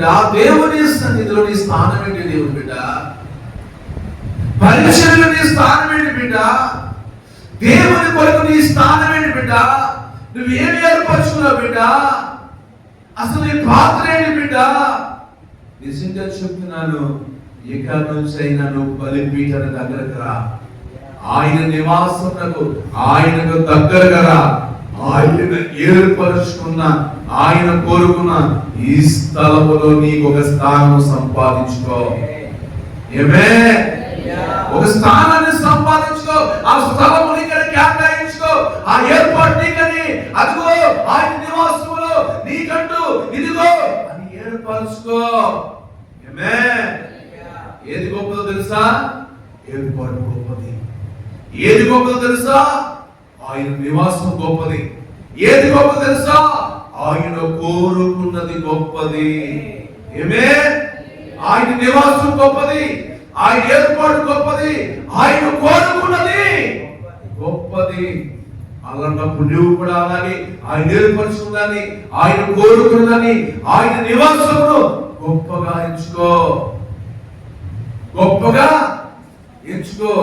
బిడ్డ, దేవుని సన్నిధిలో నీ స్థానం ఏంటి దేవుని బిడ్డ? పరిచర్యలో నీ స్థానం ఏంటి బిడ్డ? దేవుని కొరకు నీ స్థానం ఏంటి బిడ్డ? నువ్వేమి ఏర్పరచుకున్నావు బిడ్డ? అసలు నీ పాత్ర ఏంటి బిడ్డ? నిజంగా చెప్తున్నాను, ఇక నుంచి అయినా నువ్వు బలిపీఠన దగ్గరకు రా, ఆయన నివాసమునకు ఆయనకు దగ్గరగా రా. ఆయన ఏర్పరచుకున్న, ఆయన కోరుకున్న ఈ స్థలములో నీకు ఒక స్థానం సంపాదించుకో. ఏమే ఒక స్థానాన్ని సంపాదించుకో, ఆ స్థలము నీకని కేటాయించుకో, ఆ ఏర్పాటు నీకని, అదిగో ఆయన నివాసములో నీకంటూ ఇదిగో అని ఏర్పరచుకో. ఏమే ఏది గొప్పదో తెలుసా? ఏర్పాటు గొప్పది. ఏది గొప్పదో తెలుసా? ఆయన నివాసం గొప్పది. ఏది గొప్ప తెలుసా? ఆయన కోరుకున్నది గొప్పది. ఏమే ఆయన నివాసం గొప్పది, ఆయన ఏర్పాటు గొప్పది, ఆయన కోరుకున్నది గొప్పది. అలాంటప్పుడు నువ్వు కూడా అలాగే ఆయన ఏర్పరచుకుందని, ఆయన కోరుకున్నదని, ఆయన నివాసమును గొప్పగా ఎంచుకో, గొప్పగా ఎంచుకో.